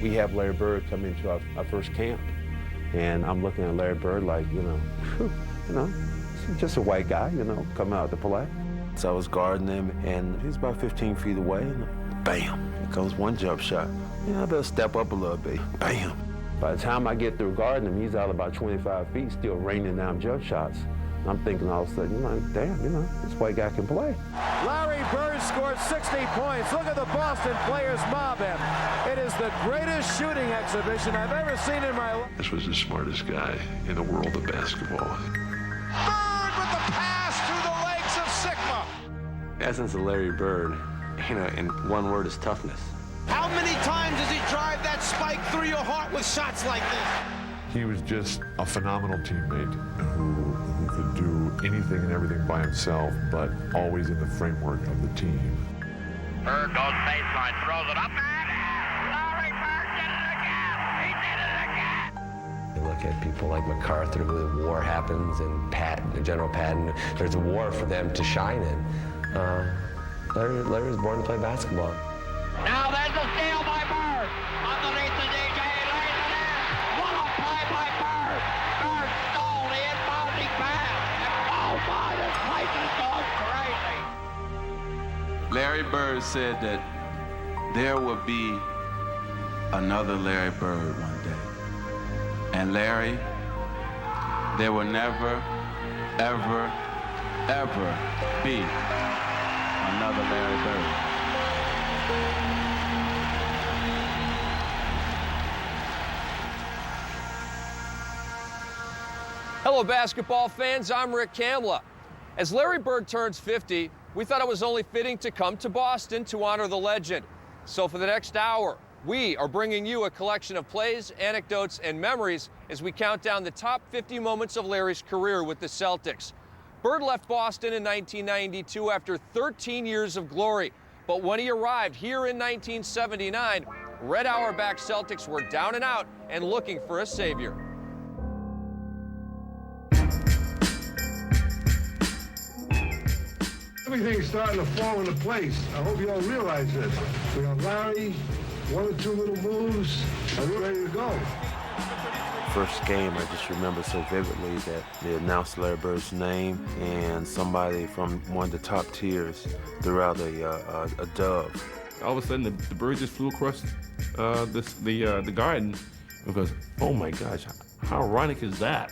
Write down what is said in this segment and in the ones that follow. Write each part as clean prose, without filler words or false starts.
We have Larry Bird come into our first camp, and I'm looking at Larry Bird like, he's just a white guy, coming out to play. So I was guarding him, and he's about 15 feet away, and bam, here comes one jump shot. I better step up a little bit. Bam. By the time I get through guarding him, he's out about 25 feet, still raining down jump shots. I'm thinking all of a sudden, damn, this white guy can play. Larry Bird scored 60 points. Look at the Boston players mob him. It is the greatest shooting exhibition I've ever seen in my life. This was the smartest guy in the world of basketball. Bird with the pass through the legs of Sigma. The essence of Larry Bird, in one word, is toughness. How many times does he drive that spike through your heart with shots like this? He was just a phenomenal teammate who could do anything and everything by himself, but always in the framework of the team. Bird goes baseline, throws it up, and Larry Bird did it again! He did it again! You look at people like MacArthur, who the war happens, and General Patton, there's a war for them to shine in. Larry was born to play basketball. Now there's a steal by Bird. Underneath the DJ, lays it in. What a play by Bird. Bird stole the inbounding pass. And oh my, this place is going crazy. Larry Bird said that there would be another Larry Bird one day. And Larry, there will never, ever, ever be another Larry Bird. Hello, basketball fans. I'm Rick Kamla. As Larry Bird turns 50, we thought it was only fitting to come to Boston to honor the legend. So for the next hour, we are bringing you a collection of plays, anecdotes, and memories as we count down the top 50 moments of Larry's career with the Celtics. Bird left Boston in 1992 after 13 years of glory. But when he arrived here in 1979, Red Auerbach Celtics were down and out and looking for a savior. Everything's starting to fall into place. I hope you all realize this. We got Larry, one or two little moves, and we're ready to go. First game, I just remember so vividly that they announced Larry Bird's name, and somebody from one of the top tiers threw out a dove. All of a sudden, the bird just flew across the garden. And goes, oh my gosh, how ironic is that?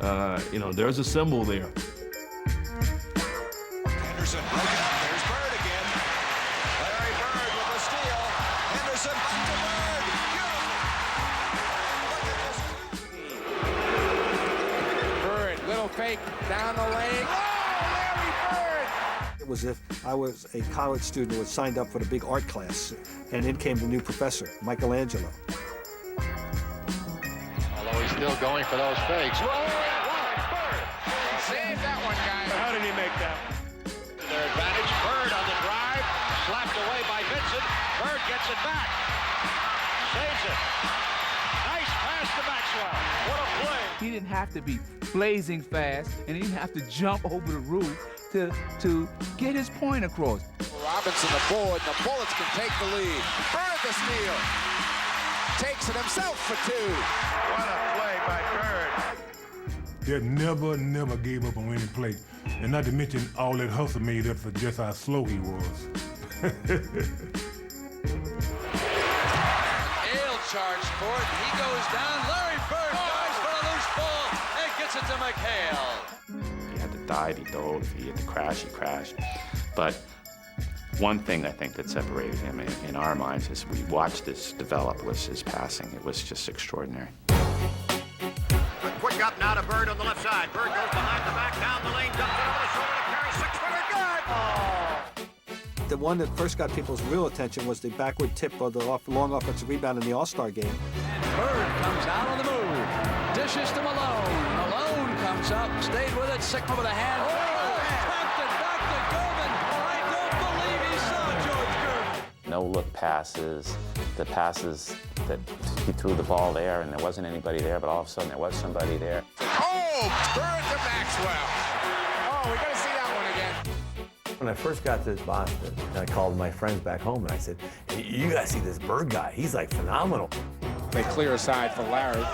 There's a symbol there. Henderson broken up. There's Bird again. Larry Bird with a steal. Henderson back to Bird. Beautiful. Bird, little fake down the lane. Oh, Larry Bird! It was as if I was a college student who had signed up for the big art class, and in came the new professor, Michelangelo. Although he's still going for those fakes. Bird! Save that one, guys. How did he make that? Their advantage. Bird on the drive. Slapped away by Vincent. Bird gets it back. Saves it. Nice pass to Maxwell. What a play. He didn't have to be blazing fast, and he didn't have to jump over the roof to get his point across. Robinson the board. The Bullets can take the lead. Bird the steal. Takes it himself for two. What a play by Bird. They never gave up on any play. And not to mention all that hustle made up for just how slow he was. Hale charged for it. He goes down. Larry Bird dives for a loose ball and gets it to McHale. He had to dive, he dove. If he had to crash, he crashed. But one thing I think that separated him in our minds as we watched this develop was his passing. It was just extraordinary. Quick up now to Bird on the left side. Bird goes behind the back, down the lane, dumps it over the shoulder to Carey. Six-footer, good! Oh. The one that first got people's real attention was the backward tip of the long offensive rebound in the All-Star game. And Bird comes out on the move. Dishes to Malone. Malone comes up, stayed with it, Sigma with a hand. Tapped it back to Gervin. I don't believe he saw George Gervin. No-look passes, the passes that he threw the ball there and there wasn't anybody there, but all of a sudden there was somebody there. Oh, Bird to Maxwell. Oh, we got to see that one again. When I first got to Boston, I called my friends back home and I said, hey, you guys see this Bird guy? He's like phenomenal. They clear aside for Larry.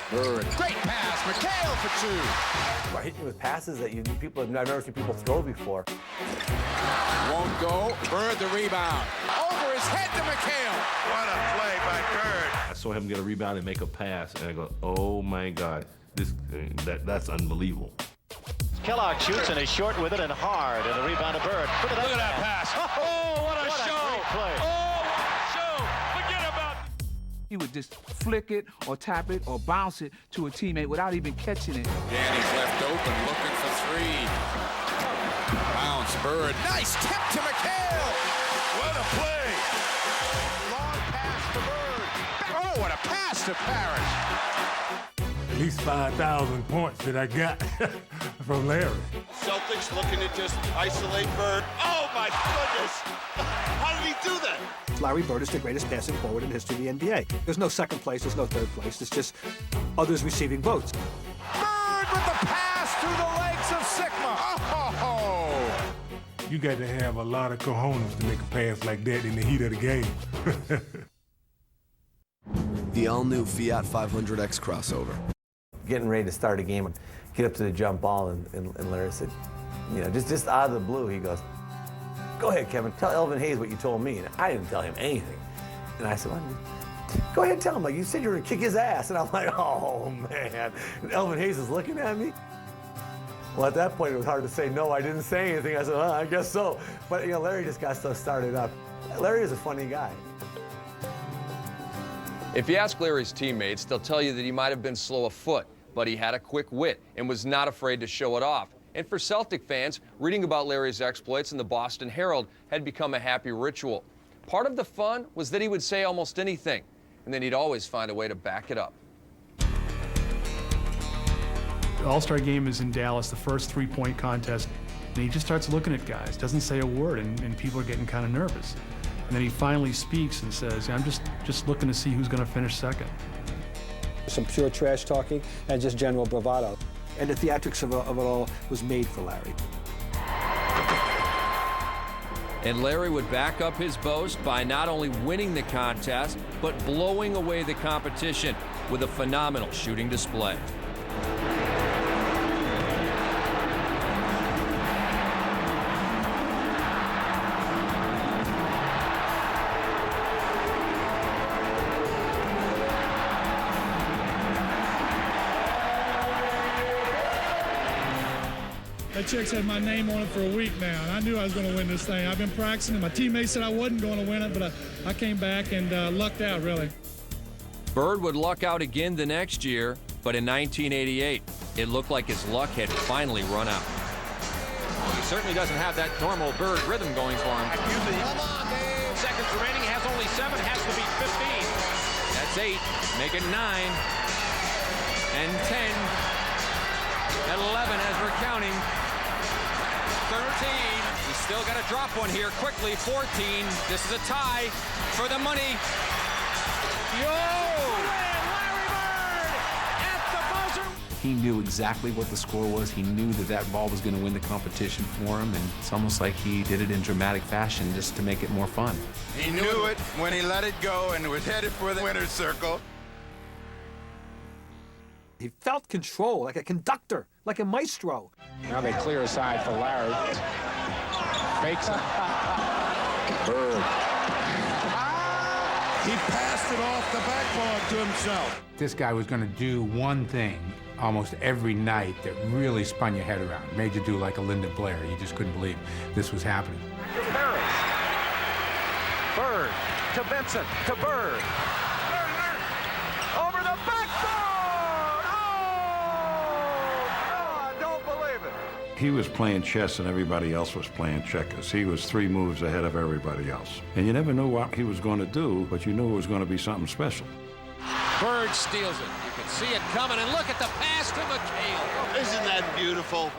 Bird. Great pass. McHale for two. I hit you with passes that I've never seen people throw before. Won't go. Bird the rebound. Over his head to McHale. What a play by Bird. I saw him get a rebound and make a pass, and I go, oh my God, that's unbelievable. Kellogg shoots and is short with it and hard, and the rebound to Bird. Look at that pass. Oh, what a show! Great play. Oh, what a show! Forget about it. He would just flick it or tap it or bounce it to a teammate without even catching it. Danny's left open, looking for three. Bounce, Bird. Nice tip to McHale. What a play. Long pass to Bird. Oh, what a pass to Parrish. At least 5,000 points that I got from Larry. Celtics looking to just isolate Bird. Oh my goodness! How did he do that? Larry Bird is the greatest passing forward in the history of the NBA. There's no second place, there's no third place. It's just others receiving votes. Bird with the pass through the legs of Sigma. Oh! You got to have a lot of cojones to make a pass like that in the heat of the game. The all-new Fiat 500X crossover. Getting ready to start a game, get up to the jump ball, and Larry said, just out of the blue, he goes, go ahead, Kevin, tell Elvin Hayes what you told me. And I didn't tell him anything. And I said, well, go ahead and tell him, like, you said you were gonna kick his ass. And I'm like, oh, man. And Elvin Hayes is looking at me. Well, at that point, it was hard to say, no, I didn't say anything. I said, I guess so. But, Larry just got so started up. Larry is a funny guy. If you ask Larry's teammates, they'll tell you that he might have been slow of foot, but he had a quick wit and was not afraid to show it off. And for Celtic fans, reading about Larry's exploits in the Boston Herald had become a happy ritual. Part of the fun was that he would say almost anything, and then he'd always find a way to back it up. The All-Star game is in Dallas, the first three-point contest, and he just starts looking at guys, doesn't say a word, and people are getting kind of nervous. And then he finally speaks and says, I'm just looking to see who's going to finish second. Some pure trash talking and just general bravado. And the theatrics of it all was made for Larry. And Larry would back up his boast by not only winning the contest, but blowing away the competition with a phenomenal shooting display. That check's had my name on it for a week now, and I knew I was going to win this thing. I've been practicing, and my teammates said I wasn't going to win it, but I came back and lucked out, really. Bird would luck out again the next year, but in 1988, it looked like his luck had finally run out. He certainly doesn't have that normal Bird rhythm going for him. Come on, Dave. Seconds remaining, has only 7, has to beat 15. That's 8, make it 9, and 10, and 11 as we're counting. 13, he's still got to drop one here quickly. 14, this is a tie for the money. He knew exactly what the score was. He knew that ball was going to win the competition for him, and it's almost like he did it in dramatic fashion just to make it more fun. He knew it when he let it go and was headed for the winner's circle. He felt control, like a conductor, like a maestro. Now they clear aside for Larry. Fakes it. Bird. He passed it off the backboard to himself. This guy was going to do one thing almost every night that really spun your head around, made you do like a Linda Blair. You just couldn't believe this was happening. Harris. Bird to Vincent to Bird. Over the backboard! Oh, I don't believe it. He was playing chess and everybody else was playing checkers. He was 3 moves ahead of everybody else. And you never knew what he was going to do, but you knew it was going to be something special. Bird steals it. You can see it coming, and look at the pass to McHale. Isn't that beautiful?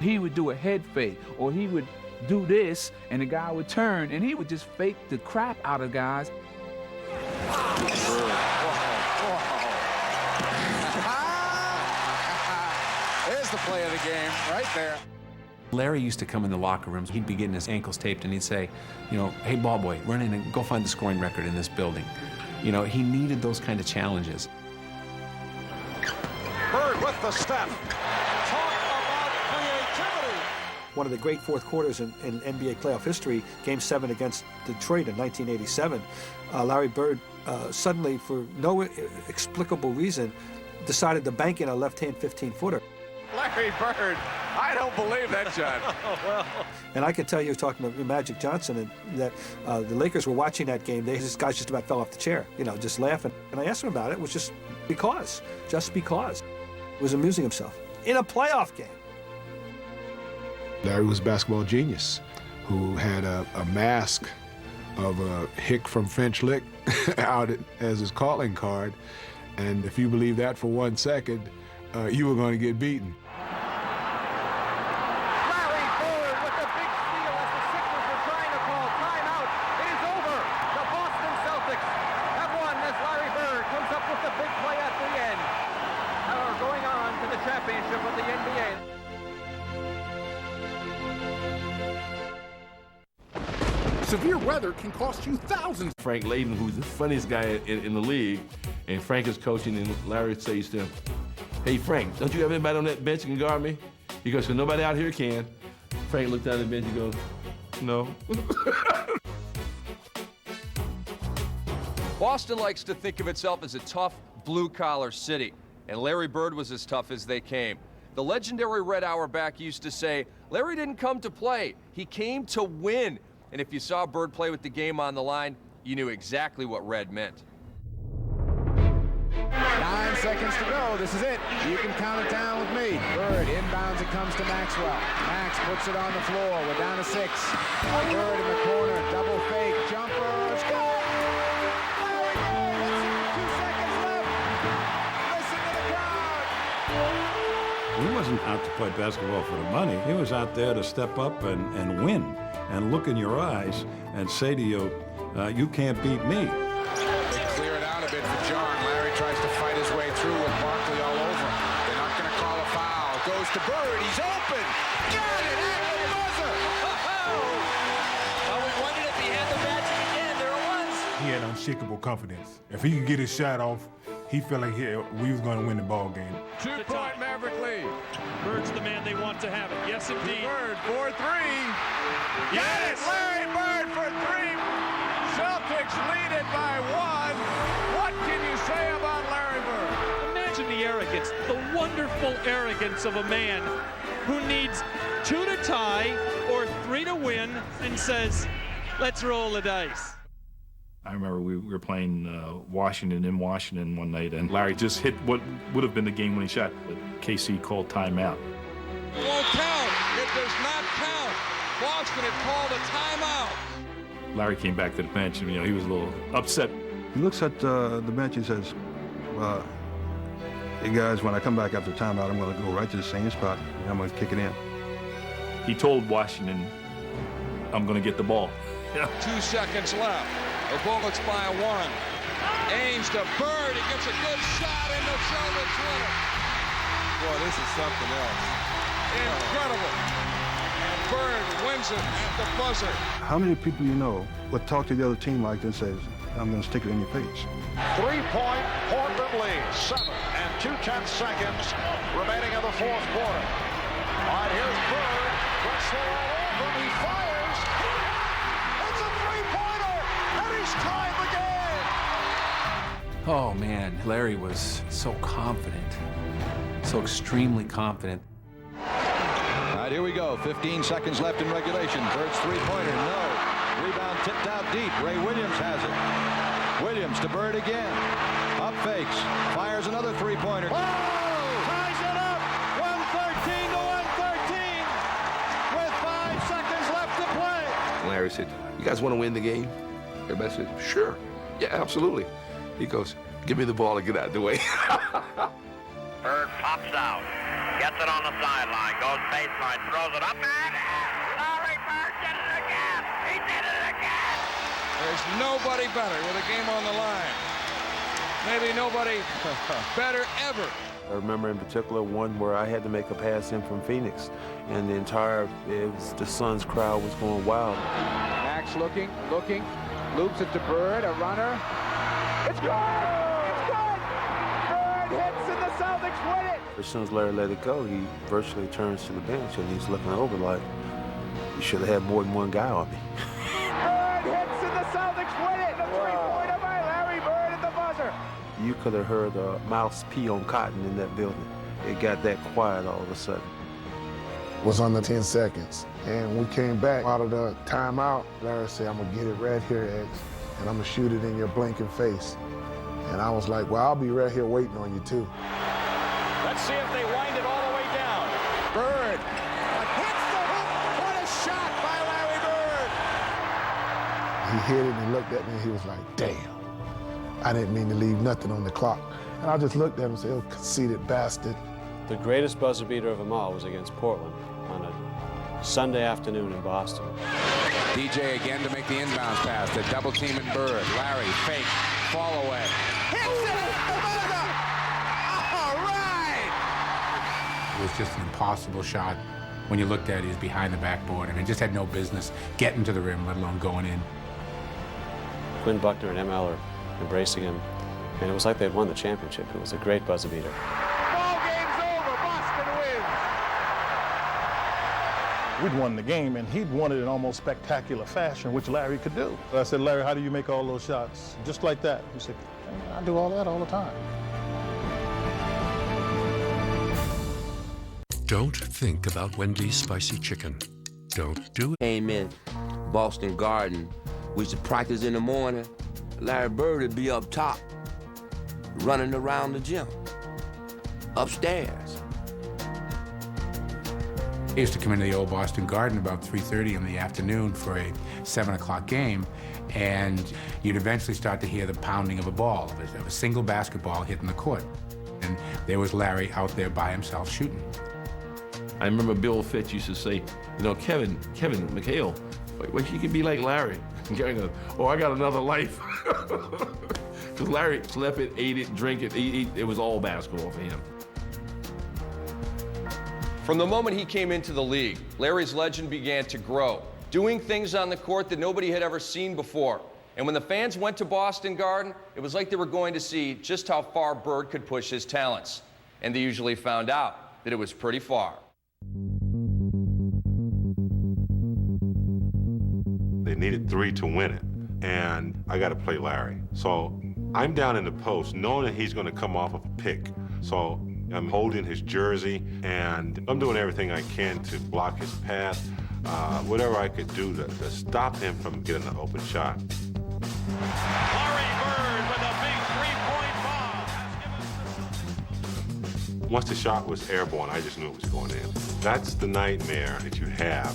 He would do a head fake, or he would do this, and the guy would turn, and he would just fake the crap out of guys. There's the play of the game right there. Larry used to come in the locker rooms. He'd be getting his ankles taped, and he'd say, you know, hey, ball boy, run in and go find the scoring record in this building. You know, he needed those kind of challenges. Bird with the step. Talk about creativity. One of the great fourth quarters in NBA playoff history, Game 7 against Detroit in 1987. Larry Bird suddenly, for no explicable reason, decided to bank in a left-hand 15-footer. Larry Bird, I don't believe that, John. Well. And I can tell you, talking to Magic Johnson, and that the Lakers were watching that game. This guy just about fell off the chair, you know, just laughing. And I asked him about it. It was just because. He was amusing himself in a playoff game. Larry was a basketball genius who had a mask of a hick from Finch Lick out as his calling card. And if you believe that for 1 second, you were going to get beaten. Larry Bird with the big steal as the Sixers were trying to call timeout. It is over. The Boston Celtics have won as Larry Bird comes up with the big play at the end. Are going on to the championship of the NBA. Severe weather can cost you thousands. Frank Layden, who's the funniest guy in the league, and Frank is coaching, and Larry says to him, hey, Frank, don't you have anybody on that bench that can guard me? He goes, well, nobody out here can. Frank looked down at the bench and goes, no. Boston likes to think of itself as a tough, blue-collar city, and Larry Bird was as tough as they came. The legendary Red Auerbach used to say, Larry didn't come to play, he came to win. And if you saw Bird play with the game on the line, you knew exactly what Red meant. 9 seconds to go. This is it. You can count it down with me. Bird inbounds. It comes to Maxwell. Max puts it on the floor. We're down to 6. Bird in the corner. Double fake. Jumper. Score! Larry Bird. 2 seconds left. Listen to the crowd. He wasn't out to play basketball for the money. He was out there to step up and win and look in your eyes and say to you, you can't beat me. They clear it out a bit for John. Larry tries to fight his way through with Barkley all over. They're not going to call a foul. Goes to Bird. He's open. Got it at the buzzer. Well, we wondered if he had the magic again. There it was. He had unshakable confidence. If he could get his shot off, he felt like we was going to win the ball game. 2-point Maverick lead. Bird's the man they want to have it. Yes, indeed. Bird for 3. Yes! Larry Bird for 3. Celtics lead it by 1. What can you say about Larry Bird? Imagine the arrogance, the wonderful arrogance of a man who needs 2 to tie or 3 to win and says, let's roll the dice. I remember we were playing Washington in Washington one night, and Larry just hit what would have been the game-winning shot, but KC called timeout. It won't count. It does not count. Boston had called a timeout. Larry came back to the bench, and he was a little upset. He looks at the bench and says, hey guys, when I come back after timeout, I'm going to go right to the same spot, and I'm going to kick it in. He told Washington, I'm going to get the ball. 2 seconds left. The Bullets by 1. Ames to Bird. He gets a good shot in the Celtics winner. Boy, this is something else. Incredible. And Bird wins it at the buzzer. How many people you know would talk to the other team like this and says, I'm going to stick it in your face? 3-point Portland lead. 7 and 2/10 seconds remaining in the fourth quarter. All right, here's Bird. Drexler all over him. He fires. It's a 3-pointer. And he's tied the game. Oh man, Larry was so confident, so extremely confident. All right, here we go. 15 seconds left in regulation. Bird's three-pointer, no. Rebound tipped out deep. Ray Williams has it. Williams to Bird again. Up fakes. Fires another three-pointer. Ties it up. 113 to 113 with 5 seconds left to play. Larry said, you guys want to win the game? Everybody said, sure. Yeah, absolutely. He goes, give me the ball and get out of the way. Bird pops out, gets it on the sideline, goes baseline, throws it up, and Larry Bird did it again! He did it again! There's nobody better with a game on the line. Maybe nobody better ever. I remember in particular one where I had to make a pass in from Phoenix, and the Suns crowd was going wild. Max looking, loops it to Bird, a runner. It's good! It's good! Bird hits and the Celtics win it! As soon as Larry let it go, he virtually turns to the bench and he's looking over like, you should have had more than one guy on me. Bird hits and the Celtics win it! The three-pointer by Larry Bird at the buzzer! You could have heard a mouse pee on cotton in that building. It got that quiet all of a sudden. Was under 10 seconds. And we came back out of the timeout. Larry said, I'm gonna get it right here, X, and I'm gonna shoot it in your blinking face. And I was like, well, I'll be right here waiting on you too. Let's see if they wind it all the way down. Bird hits the hoop. What a shot by Larry Bird. He hit it and he looked at me and he was like, damn. I didn't mean to leave nothing on the clock. And I just looked at him and said, oh, conceited bastard. The greatest buzzer beater of them all was against Portland on a Sunday afternoon in Boston. DJ again to make the inbounds pass. The double team and Bird. Larry, fake, fall away. Hits it at the buzzer. All right. It was just an impossible shot. When you looked at it, he was behind the backboard. I mean, just had no business getting to the rim, let alone going in. Quinn Buckner and M.L. are embracing him, and it was like they'd won the championship. It was a great buzzer beater. Ball game's over. Boston wins. We'd won the game, and he'd won it in almost spectacular fashion, which Larry could do. I said, Larry, how do you make all those shots? Just like that. He said, I do all that all the time. Don't think about Wendy's spicy chicken. Don't do it. Came in Boston Garden. We used to practice in the morning. Larry Bird would be up top, running around the gym, upstairs. He used to come into the old Boston Garden about 3:30 in the afternoon for a 7 o'clock game, and you'd eventually start to hear the pounding of a ball, of a single basketball hitting the court. And there was Larry out there by himself shooting. I remember Bill Fitch used to say, you know, Kevin McHale, well, you can be like Larry. And Gary goes, oh, I got another life. Because Larry slept it, ate it, drank it. It was all basketball for him. From the moment he came into the league, Larry's legend began to grow, doing things on the court that nobody had ever seen before. And when the fans went to Boston Garden, it was like they were going to see just how far Bird could push his talents. And they usually found out that it was pretty far. They needed 3 to win it, and I got to play Larry. So I'm down in the post knowing that he's going to come off of a pick. So I'm holding his jersey, and I'm doing everything I can to block his path, whatever I could do to stop him from getting an open shot. Larry Bird with a big three-point bomb. Once the shot was airborne, I just knew it was going in. That's the nightmare that you have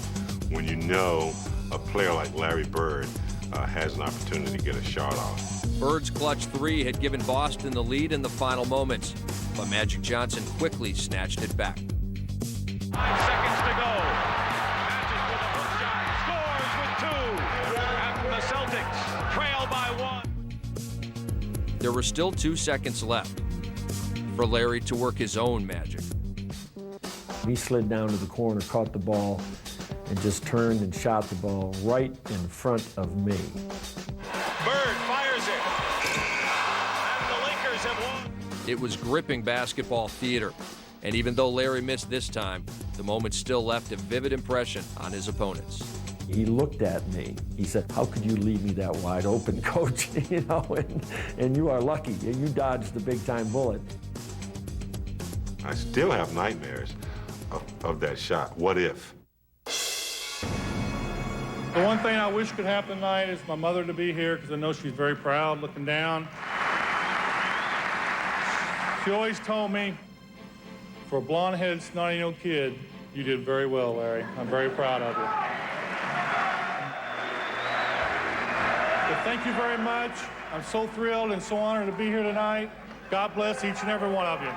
when you know a player like Larry Bird has an opportunity to get a shot off. Bird's clutch three had given Boston the lead in the final moments, but Magic Johnson quickly snatched it back. 5 seconds to go. Magic with a hook shot, scores with 2. After the Celtics trail by 1. There were still 2 seconds left for Larry to work his own magic. He slid down to the corner, caught the ball, and just turned and shot the ball right in front of me. Bird fires it. And the Lakers have won. It was gripping basketball theater. And even though Larry missed this time, the moment still left a vivid impression on his opponents. He looked at me. He said, how could you leave me that wide open, coach? You know, and you are lucky. You dodged the big-time bullet. I still have nightmares of that shot. What if? The one thing I wish could happen tonight is my mother to be here, because I know she's very proud looking down. She always told me, for a blonde-headed, snotty-nosed kid, you did very well, Larry. I'm very proud of you. But thank you very much. I'm so thrilled and so honored to be here tonight. God bless each and every one of you.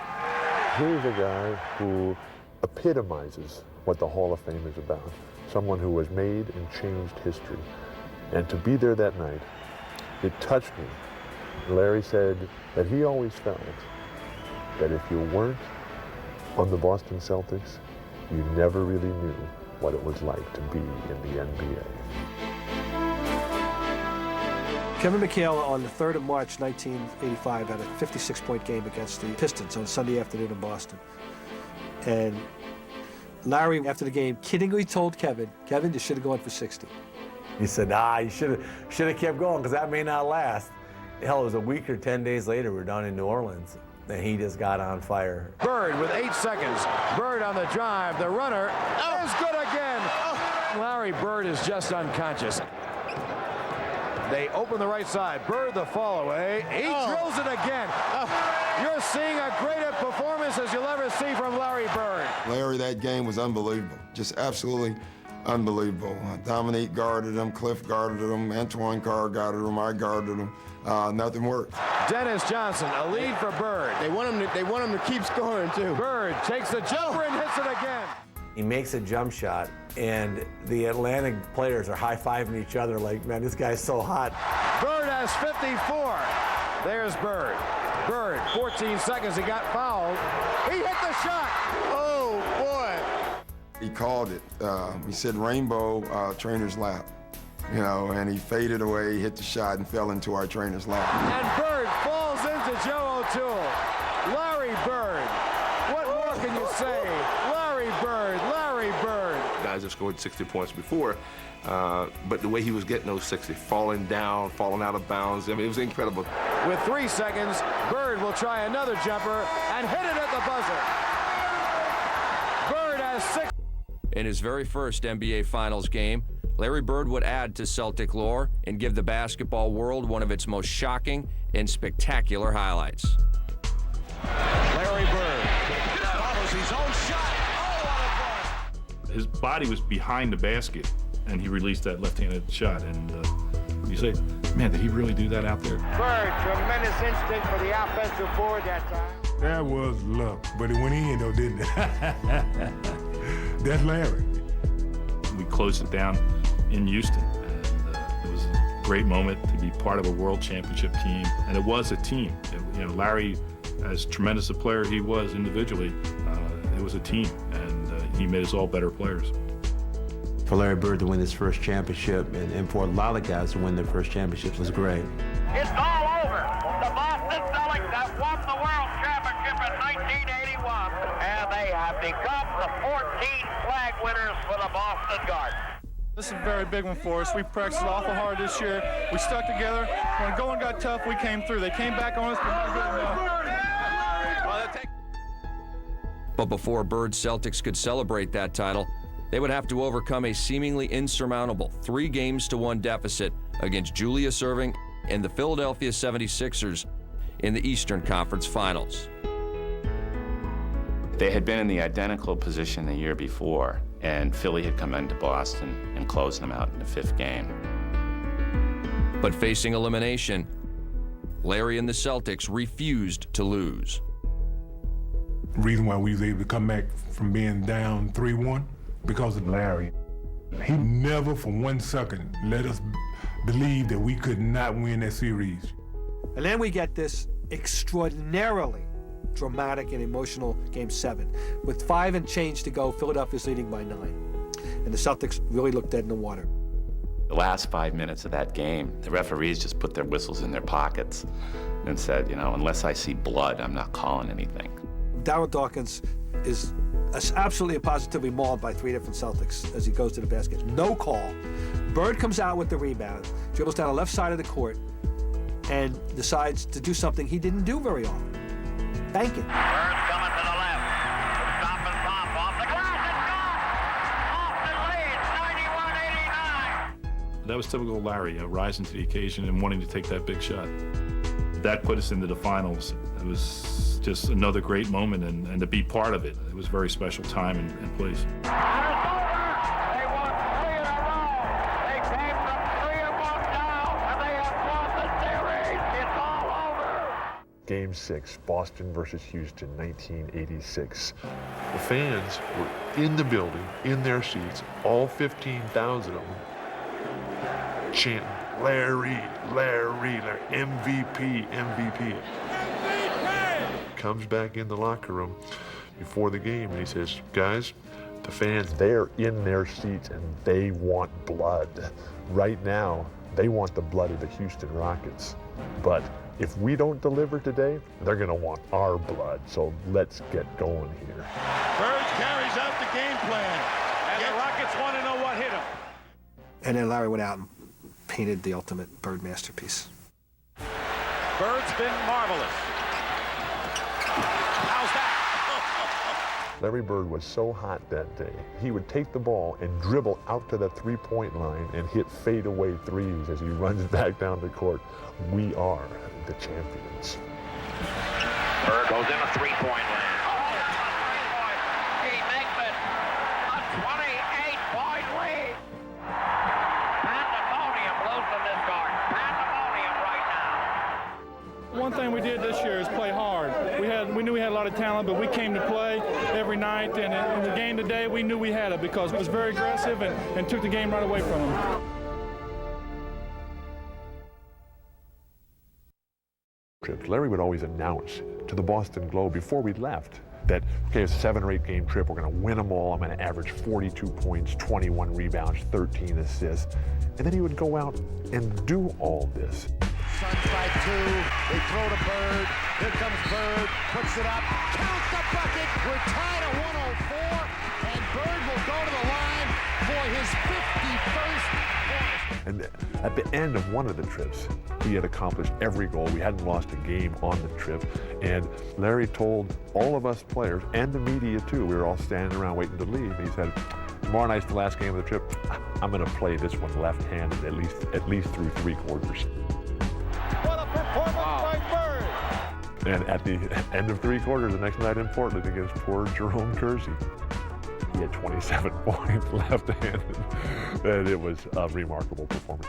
Here's a guy who epitomizes what the Hall of Fame is about. Someone who has made and changed history. And to be there that night, it touched me. Larry said that he always felt that if you weren't on the Boston Celtics, you never really knew what it was like to be in the NBA. Kevin McHale on the 3rd of March, 1985, had a 56-point game against the Pistons on Sunday afternoon in Boston. And Larry, after the game, kiddingly told Kevin, you should have gone for 60. He said, you should have kept going because that may not last. Hell, it was a week or 10 days later, we were down in New Orleans, and he just got on fire. Bird with 8 seconds. Bird on the drive. The runner is good again. Larry Bird is just unconscious. They open the right side. Bird the fall away. He drills it again. You're seeing a great performance as you'll ever see from Larry Bird. Larry, that game was unbelievable. Just absolutely unbelievable. Dominique guarded him. Cliff guarded him. Antoine Carr guarded him. I guarded him. Nothing worked. Dennis Johnson, a lead for Bird. They want him to keep scoring, too. Bird takes the jumper and hits it again. He makes a jump shot, and the Atlantic players are high-fiving each other like, man, this guy's so hot. Bird has 54. There's Bird. Bird, 14 seconds, he got fouled. He hit the shot. Oh, boy. He called it. He said rainbow trainer's lap. You know, and he faded away, hit the shot, and fell into our trainer's lap. And Bird falls into Joe O'Toole. Larry Bird. What more can you say? Larry Bird, Larry Bird. Guys have scored 60 points before, but the way he was getting those 60, falling down, falling out of bounds, I mean, it was incredible. With 3 seconds, Bird will try another jumper and hit it at the buzzer. Bird has 6. In his very first NBA Finals game, Larry Bird would add to Celtic lore and give the basketball world one of its most shocking and spectacular highlights. Larry Bird follows his own shot. His body was behind the basket, and he released that left-handed shot. And you say, man, did he really do that out there? Bird, tremendous instinct for the offensive board that time. That was luck, but it went in though, didn't it? That's Larry. We closed it down in Houston, and it was a great moment to be part of a world championship team, and it was a team. Larry, as tremendous a player he was individually, it was a team, and he made us all better players. For Larry Bird to win his first championship and for a lot of guys to win their first championship was great. It's all over. The Boston Celtics have won the World Championship in 1981, and they have become the 14th flag winners for the Boston Garden. This is a very big one for us. We practiced awful hard this year. We stuck together. When going got tough, we came through. They came back on us, but not good enough. But before Bird's Celtics could celebrate that title, they would have to overcome a seemingly insurmountable 3-1 deficit against Julius Erving and the Philadelphia 76ers in the Eastern Conference Finals. They had been in the identical position the year before, and Philly had come into Boston and closed them out in the 5th game. But facing elimination, Larry and the Celtics refused to lose. The reason why we was able to come back from being down 3-1, because of Larry. He never for 1 second let us believe that we could not win that series. And then we get this extraordinarily dramatic and emotional Game 7. With 5 and change to go, Philadelphia's leading by 9. And the Celtics really looked dead in the water. The last 5 minutes of that game, the referees just put their whistles in their pockets and said, unless I see blood, I'm not calling anything. Darryl Dawkins is absolutely and positively mauled by 3 different Celtics as he goes to the basket. No call. Bird comes out with the rebound, dribbles down the left side of the court, and decides to do something he didn't do very often. Bank it. Bird's coming to the left. Stop and pop off the glass. It's gone. Boston leads 91-89. That was typical Larry, rising to the occasion and wanting to take that big shot. That put us into the finals. It was just another great moment, and to be part of it, it was a very special time and place. Game 6, Boston versus Houston, 1986. The fans were in the building, in their seats, all 15,000 of them, chanting, Larry, Larry, Larry, MVP, MVP. comes back in the locker room before the game and he says, guys, the fans, they're in their seats and they want blood. Right now, they want the blood of the Houston Rockets. But if we don't deliver today, they're going to want our blood. So let's get going here. Bird carries out the game plan. And the Rockets want to know what hit him. And then Larry went out and painted the ultimate Bird masterpiece. Bird's been marvelous. How's that? Larry Bird was so hot that day, he would take the ball and dribble out to the three-point line and hit fadeaway threes as he runs back down the court. We are the champions. Bird goes in a three-point land. He makes it a 28-point lead. Pandemonium losing this guard. Pandemonium right now. One thing we did this year is play hard. We knew we had a lot of talent, but we came to play every night. And in the game today, we knew we had it because it was very aggressive and took the game right away from them. Larry would always announce to the Boston Globe before we left that, okay, it's a 7 or 8 game trip. We're going to win them all. I'm going to average 42 points, 21 rebounds, 13 assists. And then he would go out and do all this. Suns by 2. They throw to Bird. Here comes Bird. Puts it up. Counts the bucket. We're tied at 104. And Bird will go to the line for his 51st point. And at the end of one of the trips, we had accomplished every goal. We hadn't lost a game on the trip. And Larry told all of us players and the media too, we were all standing around waiting to leave. He said, tomorrow night's the last game of the trip. I'm going to play this one left-handed at least through 3 quarters. What a performance by Bird! And at the end of 3 quarters, the next night in Portland against poor Jerome Kersey, he had 27 points left-handed. And it was a remarkable performance.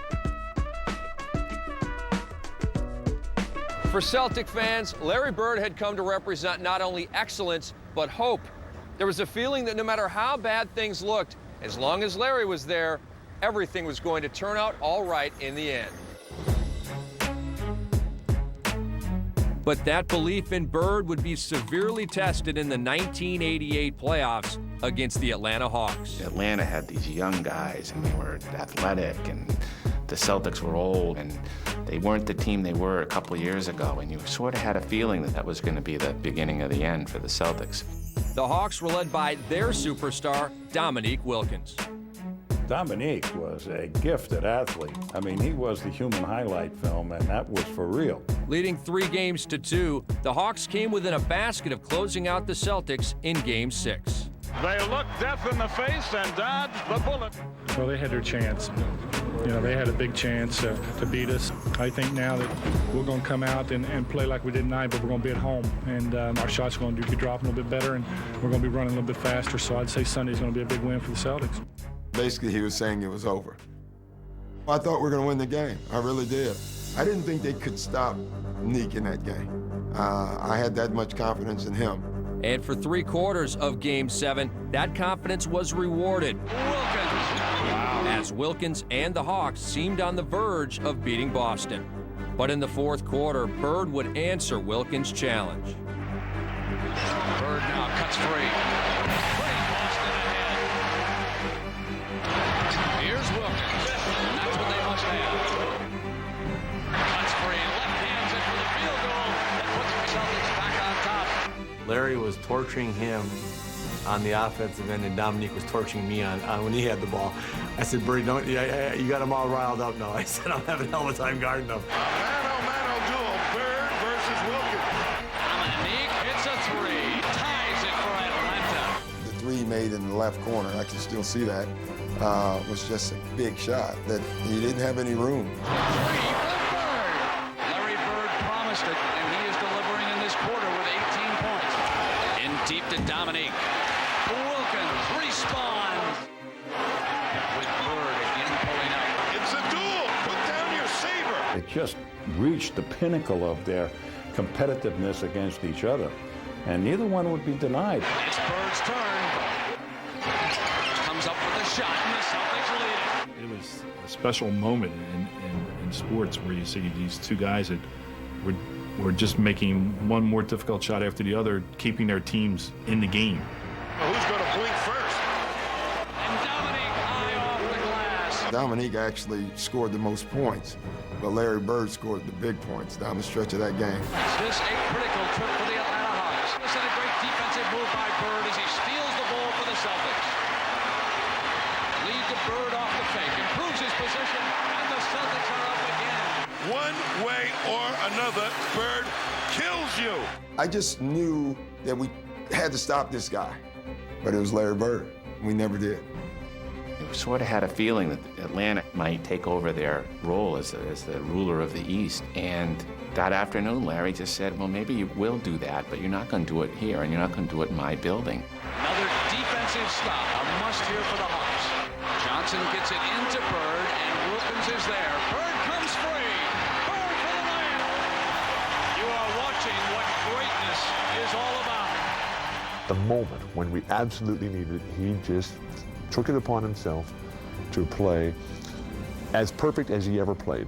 For Celtic fans, Larry Bird had come to represent not only excellence, but hope. There was a feeling that no matter how bad things looked, as long as Larry was there, everything was going to turn out all right in the end. But that belief in Bird would be severely tested in the 1988 playoffs against the Atlanta Hawks. Atlanta had these young guys, and they were athletic, and the Celtics were old, and they weren't the team they were a couple years ago, and you sort of had a feeling that that was going to be the beginning of the end for the Celtics. The Hawks were led by their superstar, Dominique Wilkins. Dominique was a gifted athlete. I mean, he was the human highlight film, and that was for real. Leading 3-2, the Hawks came within a basket of closing out the Celtics in Game 6. They looked death in the face and dodged the bullet. Well, they had their chance. You know, they had a big chance to beat us. I think now that we're going to come out and play like we did tonight, but we're going to be at home. And our shots are going to be dropping a little bit better, and we're going to be running a little bit faster. So I'd say Sunday's going to be a big win for the Celtics. Basically, he was saying it was over. I thought we were going to win the game. I really did. I didn't think they could stop Nick in that game. I had that much confidence in him. And for 3 quarters of Game 7, that confidence was rewarded. As Wilkins and the Hawks seemed on the verge of beating Boston. But in the 4th quarter, Bird would answer Wilkins' challenge. Bird now cuts free. Putting Boston ahead. Here's Wilkins. And that's what they must have. Cuts free. Left hands in for the field goal. That puts the Celtics back on top. Larry was torturing him on the offensive end, and Dominique was torturing me on when he had the ball. I said, Bird, you got them all riled up now. I said, I'm having a hell of a time guarding them. Mano duel. Bird versus Wilkins. Dominique hits a 3. Ties it for Atlanta. The 3 made in the left corner, I can still see that, was just a big shot that he didn't have any room. 3 for Bird. Larry Bird promised it, and he is delivering in this quarter with 18 points. In deep to Dominique. Wilkins responds. With Bird again pulling up. It's a duel. Put down your saber. It just reached the pinnacle of their competitiveness against each other, and neither one would be denied. It's Bird's turn. Comes up with a shot, and the Celtics lead it. It was a special moment in sports where you see these 2 guys that were were just making one more difficult shot after the other, keeping their teams in the game. Well, who's going to blink first? And Dominique high off the glass. Dominique actually scored the most points, but Larry Bird scored the big points down the stretch of that game. Is this a critical trip for the Atlanta Hawks? This is a great defensive move by Bird as he steals the ball for the Celtics. Lead to Bird off the fake, improves his position, and the Celtics are up again. One way or another, Bird kills you. I just knew that we had to stop this guy, but it was Larry Bird. We never did. We sort of had a feeling that Atlanta might take over their role as the ruler of the East. And that afternoon, Larry just said, well, maybe you will do that, but you're not going to do it here, and you're not going to do it in my building. Another defensive stop, a must here for the Hawks. Johnson gets it into Bird, and Wilkins is there. Bird comes free. Bird for the layup. You are watching what greatness is all about. The moment when we absolutely needed it, he just took it upon himself to play as perfect as he ever played.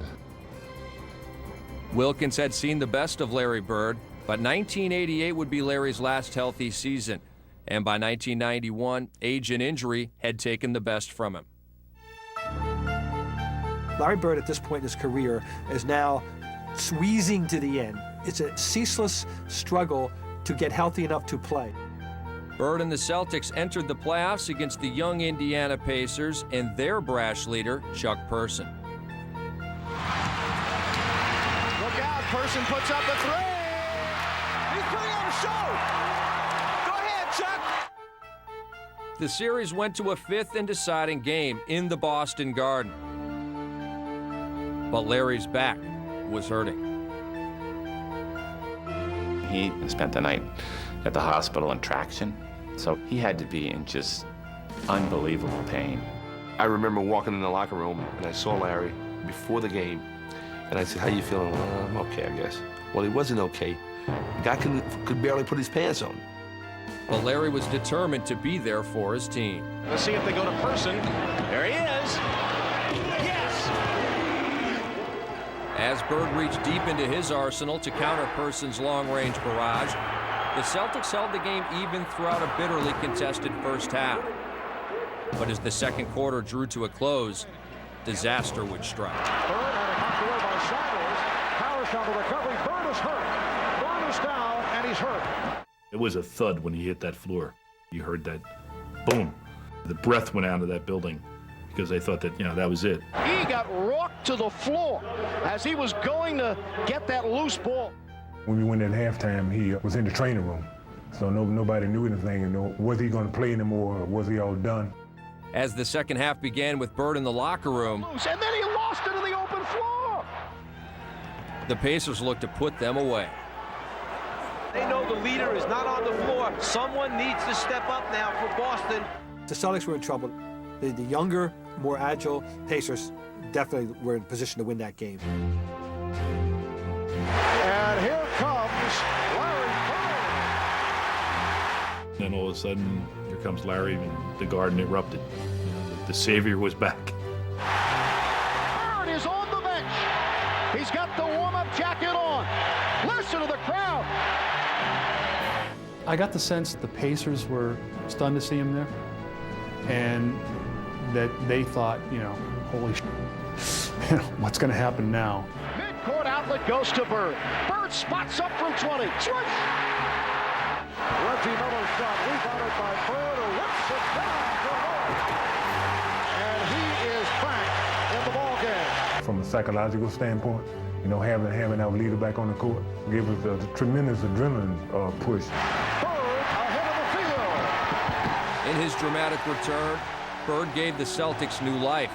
Wilkins had seen the best of Larry Bird, but 1988 would be Larry's last healthy season. And by 1991, age and injury had taken the best from him. Larry Bird at this point in his career is now squeezing to the end. It's a ceaseless struggle to get healthy enough to play. Bird and the Celtics entered the playoffs against the young Indiana Pacers and their brash leader, Chuck Person. Look out, Person puts up a three. He's putting on a show. Go ahead, Chuck. The series went to a fifth and deciding game in the Boston Garden. But Larry's back was hurting. He spent the night at the hospital in traction, so he had to be in just unbelievable pain. I remember walking in the locker room and I saw Larry before the game, and I said, "How you feeling?" "Well, I'm okay, I guess." Well, he wasn't okay. The guy could barely put his pants on. But Larry was determined to be there for his team. Let's see if they go to Person. There he is. Yes! As Bird reached deep into his arsenal to counter Person's long-range barrage, the Celtics held the game even throughout a bitterly contested first half. But as the second quarter drew to a close, disaster would strike. Bird had it knocked away by Sanders. Powers on the recovery. Bird is hurt. Bird is down, and he's hurt. It was a thud when he hit that floor. You heard that boom. The breath went out of that building because they thought that, that was it. He got rocked to the floor as he was going to get that loose ball. When we went in halftime, he was in the training room, so nobody knew anything. And was he going to play anymore, or was he all done? As the second half began with Bird in the locker room, And then he lost it in the open floor. the Pacers looked to put them away. They know the leader is not on the floor. Someone needs to step up now for Boston. The Celtics were in trouble. The younger, more agile Pacers definitely were in position to win that game. And here comes Larry Bird. Then all of a sudden, here comes Larry, and the Garden erupted. The savior was back. Bird is on the bench. He's got the warm-up jacket on. Listen to the crowd. I got the sense the Pacers were stunned to see him there, and that they thought, holy what's going to happen now? Mid-court outlet goes to Bird. Bird spots up from 20. Switch. Reggie Miller's shot rebounded by Bird, who whips it down for Lillard. And he is back in the ball game. From a psychological standpoint, having our leader back on the court gave us a tremendous adrenaline push. In his dramatic return, Bird gave the Celtics new life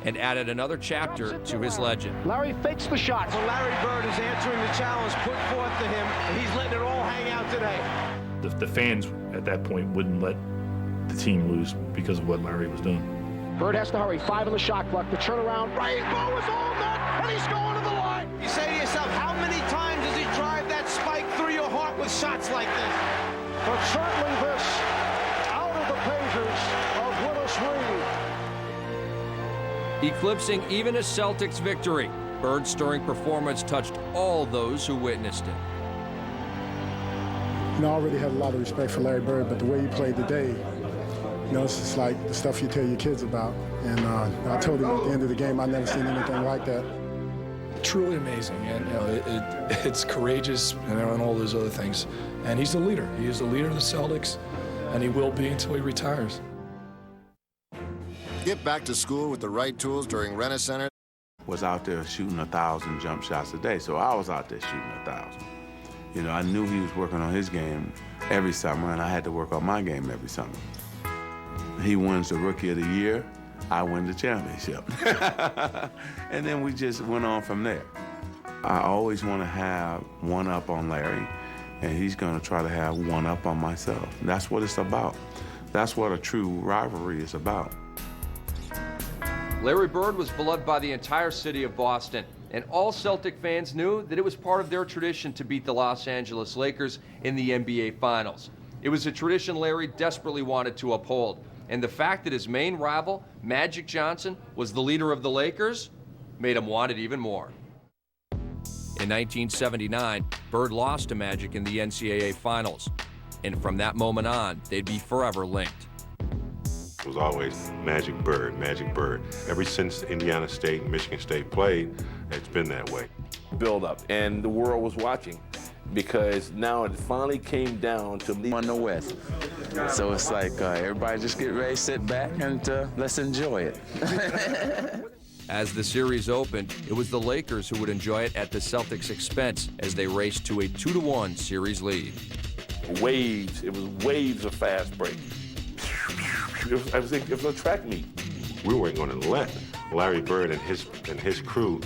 and added another chapter to his legend. Larry fakes the shot. So Larry Bird is answering the challenge put forth to him, and he's letting it all hang out today. The fans at that point wouldn't let the team lose because of what Larry was doing. Bird has to hurry. 5 in the shot clock. The turnaround. Rainbow is all net, and he's going to the line. You say to yourself, how many times does he drive that spike through your heart with shots like this? But certainly this, out of the pages of Willis Reed. Eclipsing even a Celtics victory, Bird's stirring performance touched all those who witnessed it. You know, I already had a lot of respect for Larry Bird, but the way he played today, you know, it's just like the stuff you tell your kids about. And I told him at the end of the game, I've never seen anything like that. Truly amazing, and you know, it's courageous and all those other things. And he's the leader. He is the leader of the Celtics, and he will be until he retires. Get back to school with the right tools during Rent-A-Center. Was out there shooting 1,000 jump shots a day, so I was out there shooting 1,000. You know, I knew he was working on his game every summer, and I had to work on my game every summer. He wins the Rookie of the Year, I win the championship. And then we just went on from there. I always want to have one up on Larry, and he's going to try to have one up on myself. And that's what it's about. That's what a true rivalry is about. Larry Bird was beloved by the entire city of Boston, and all Celtic fans knew that it was part of their tradition to beat the Los Angeles Lakers in the NBA Finals. It was a tradition Larry desperately wanted to uphold, and the fact that his main rival, Magic Johnson, was the leader of the Lakers made him want it even more. In 1979, Bird lost to Magic in the NCAA Finals, and from that moment on, they'd be forever linked. It was always Magic Bird, Magic Bird. Ever since Indiana State and Michigan State played, it's been that way. Build up, and the world was watching because now it finally came down to me on the West. So it's like everybody just get ready, sit back, and let's enjoy it. As the series opened, it was the Lakers who would enjoy it at the Celtics' expense as they raced to a 2-1 series lead. Waves, it was waves of fast break. It was a track meet. We weren't going to let Larry Bird and his crew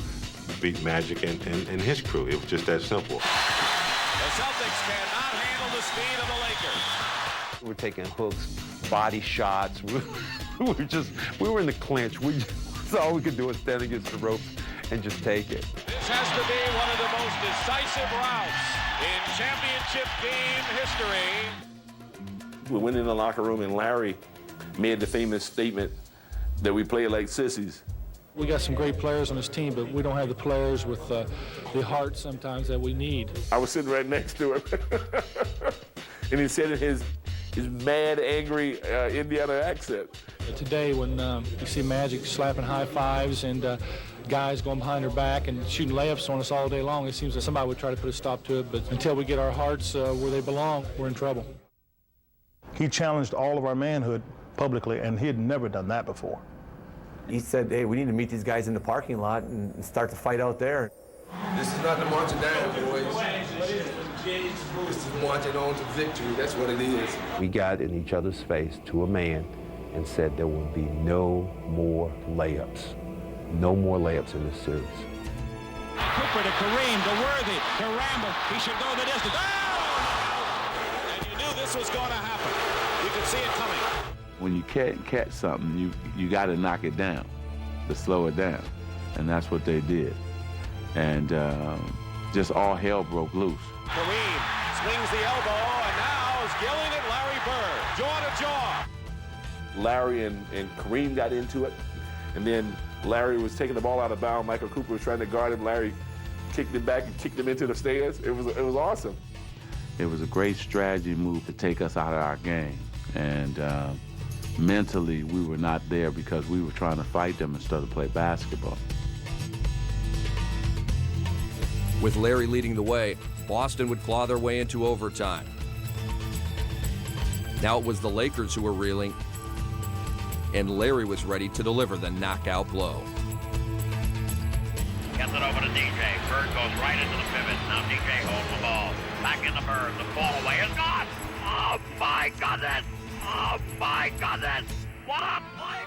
beat Magic and his crew. It was just that simple. The Celtics cannot handle the speed of the Lakers. We're taking hooks, body shots. We were in the clinch. So all we could do was stand against the ropes and just take it. This has to be one of the most decisive routes in championship game history. We went in the locker room and Larry made the famous statement that we play like sissies. We got some great players on this team, but we don't have the players with the heart sometimes that we need. I was sitting right next to him, and he said in his mad, angry Indiana accent. Today, when you see Magic slapping high fives and guys going behind their back and shooting layups on us all day long, it seems that somebody would try to put a stop to it, but until we get our hearts where they belong, we're in trouble. He challenged all of our manhood publicly, and he had never done that before. He said, hey, we need to meet these guys in the parking lot and start the fight out there. This is not the marching down, boys. This is marching on to victory. That's what it is. We got in each other's face to a man and said there will be no more layups. No more layups in this series. Cooper to Kareem, to Worthy, to Randall. He should go the distance. Oh! And you knew this was going to happen. You could see it coming. When you can't catch something, you got to knock it down, to slow it down. And that's what they did. And just all hell broke loose. Kareem swings the elbow, and now is yelling at Larry Bird, jaw to jaw. Larry and Kareem got into it, and then Larry was taking the ball out of bounds. Michael Cooper was trying to guard him. Larry kicked it back and kicked him into the stands. It was awesome. It was a great strategy move to take us out of our game. And mentally, we were not there because we were trying to fight them instead of play basketball. With Larry leading the way, Boston would claw their way into overtime. Now it was the Lakers who were reeling, and Larry was ready to deliver the knockout blow. Gets it over to DJ. Bird goes right into the pivot. Now DJ holds the ball. Back in the Bird. The ball away is gone. Oh, my goodness. Oh, my goodness. What a play.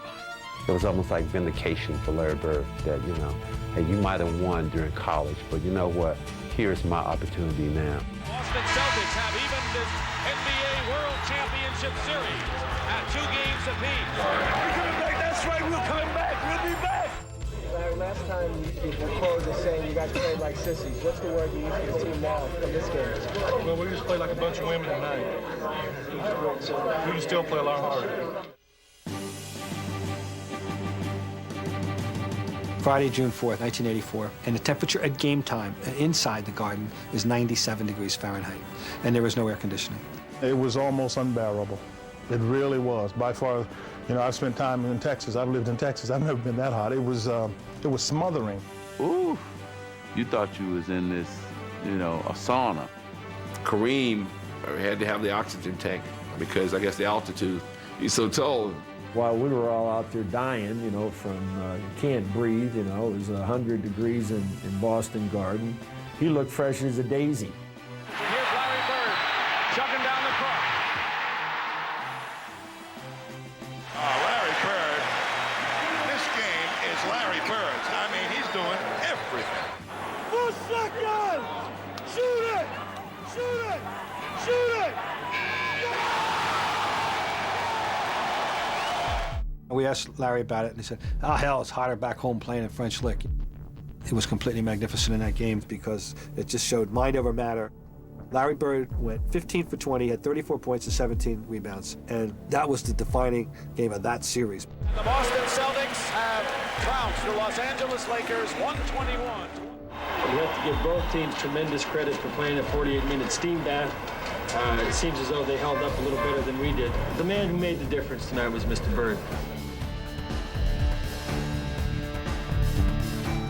It was almost like vindication for Larry Bird that, you know, hey, you might have won during college, but you know what? Here's my opportunity now. Boston Celtics have even this NBA World Championship Series at 2 games apiece. We're coming back. That's right. We'll come back. We'll be back. Larry, last time you were quoted as saying you guys played like sissies. What's the word you use for the team now from this game? Well, we just play like a bunch of women tonight. We can still play a lot harder. Friday, June 4th, 1984, and the temperature at game time inside the Garden is 97 degrees Fahrenheit, and there was no air conditioning. It was almost unbearable. It really was. By far, you know, I've spent time in Texas. I've lived in Texas. I've never been that hot. It was smothering. Ooh, you thought you was in this, you know, a sauna. Kareem had to have the oxygen tank because I guess the altitude, he's so tall. While we were all out there dying, you know, from you can't breathe, you know, it was 100 degrees in Boston Garden. He looked fresh as a daisy. Here's Larry Bird chugging down the court. Larry Bird. This game is Larry Bird's. I mean, he's doing everything. Full shotgun! Shoot it! Shoot it! Shoot it! We asked Larry about it, and he said, oh, hell, it's hotter back home playing in French Lick. It was completely magnificent in that game because it just showed mind over matter. Larry Bird went 15 for 20, had 34 points and 17 rebounds, and that was the defining game of that series. The Boston Celtics have trounced the Los Angeles Lakers 121. We have to give both teams tremendous credit for playing a 48-minute steam bath. It seems as though they held up a little better than we did. The man who made the difference tonight was Mr. Bird.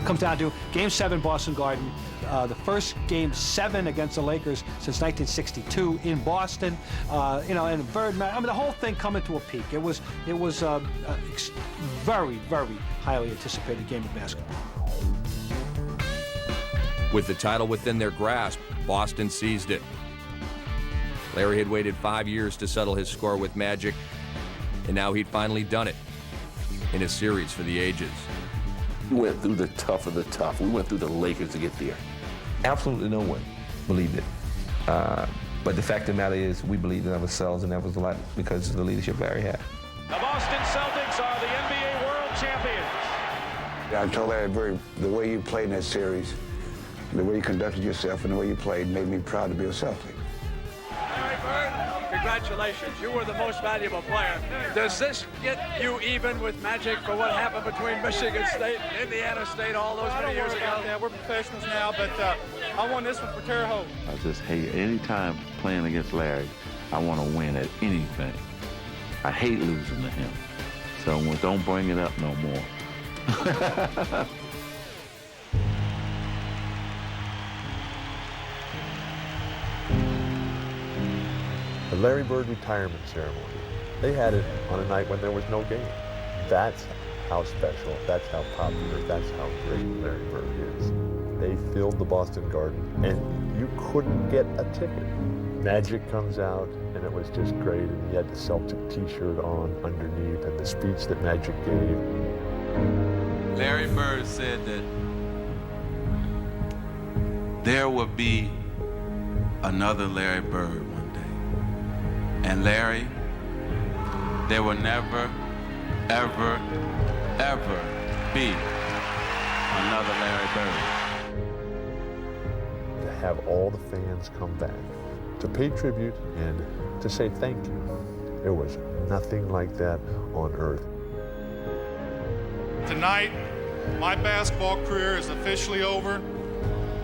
Comes down to Game 7, Boston Garden. The first Game 7 against the Lakers since 1962 in Boston. You know, and Bird, I mean, the whole thing coming to a peak. It was a very, very highly anticipated game of basketball. With the title within their grasp, Boston seized it. Larry had waited 5 years to settle his score with Magic, and now he'd finally done it in a series for the ages. We went through the tough of the tough. We went through the Lakers to get there. Absolutely no one believed it. But the fact of the matter is we believed in ourselves, and that was a lot because of the leadership Larry had. The Boston Celtics are the NBA World Champions. I told Larry Bird, the way you played in that series, the way you conducted yourself and the way you played made me proud to be a Celtic. Larry Bird, congratulations. You were the most valuable player. Does this get you even with Magic for what happened between Michigan State and Indiana State all those many years ago? Yeah, we're professionals now, but I won this one for Terre Haute. I just hate anytime playing against Larry, I want to win at anything. I hate losing to him. So don't bring it up no more. The Larry Bird retirement ceremony. They had it on a night when there was no game. That's how special, that's how popular, that's how great Larry Bird is. They filled the Boston Garden, and you couldn't get a ticket. Magic comes out, and it was just great, and he had the Celtic t-shirt on underneath, and the speech that Magic gave. Larry Bird said that there would be another Larry Bird one day. And Larry, there will never, ever, ever be another Larry Bird. To have all the fans come back, to pay tribute and to say thank you. There was nothing like that on earth. Tonight, my basketball career is officially over,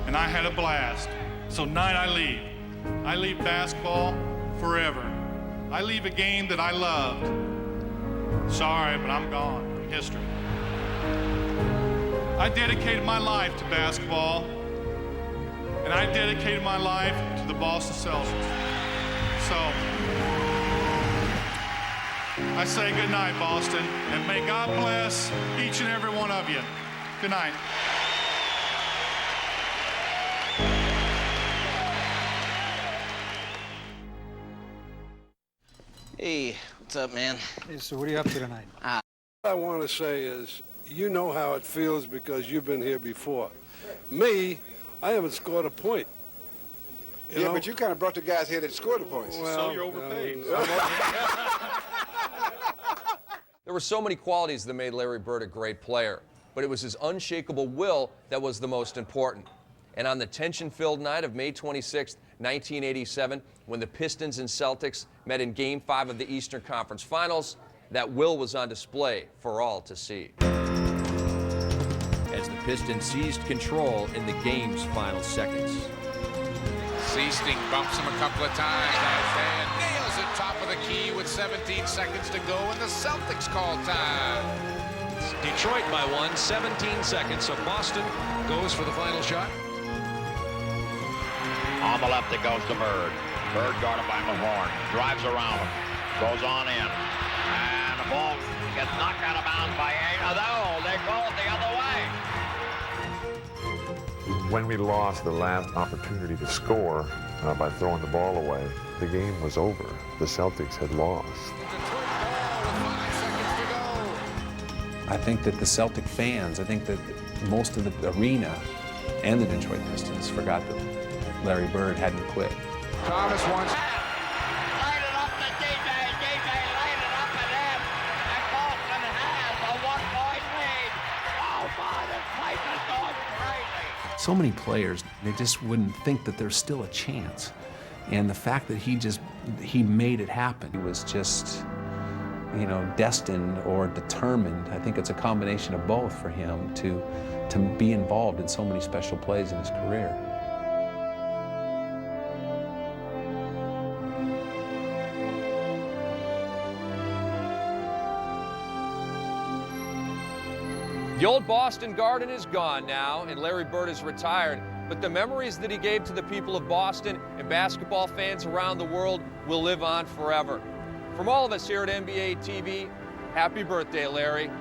and I had a blast. So tonight I leave. I leave basketball forever. I leave a game that I loved. Sorry, but I'm gone from history. I dedicated my life to basketball, and I dedicated my life to the Boston Celtics. So, I say good night, Boston, and may God bless each and every one of you. Good night. Hey, what's up, man? Hey, so what are you up to tonight? What I want to say is, you know how it feels because you've been here before. Me, I haven't scored a point. You know? But you kind of brought the guys here that scored the points. Well, so you're overpaid. There were so many qualities that made Larry Bird a great player, but it was his unshakable will that was the most important. And on the tension-filled night of May 26, 1987, when the Pistons and Celtics met in Game 5 of the Eastern Conference Finals, that will was on display for all to see. as the Pistons seized control in the game's final seconds. Seasting bumps him a couple of times and nails it top of the key with 17 seconds to go, and the Celtics call time. Detroit by 1, 17 seconds, so Boston goes for the final shot. On the left it goes to Bird. Bird guarded by Mahorn. Drives around him. Goes on in. And the ball gets knocked out of bounds by no, they call it the other way. When we lost the last opportunity to score by throwing the ball away, the game was over. The Celtics had lost. I think that the Celtic fans, I think that most of the arena and the Detroit Pistons forgot that Larry Bird hadn't quit. Thomas wants. Laid it up to DJ. DJ laid it up at him. And Boston has a 1-point lead. Oh, my, the place is going crazy. So many players, they just wouldn't think that there's still a chance. And the fact that he made it happen, he was just, you know, destined or determined. I think it's a combination of both for him to be involved in so many special plays in his career. The old Boston Garden is gone now, and Larry Bird is retired, but the memories that he gave to the people of Boston and basketball fans around the world will live on forever. From all of us here at NBA TV, happy birthday, Larry.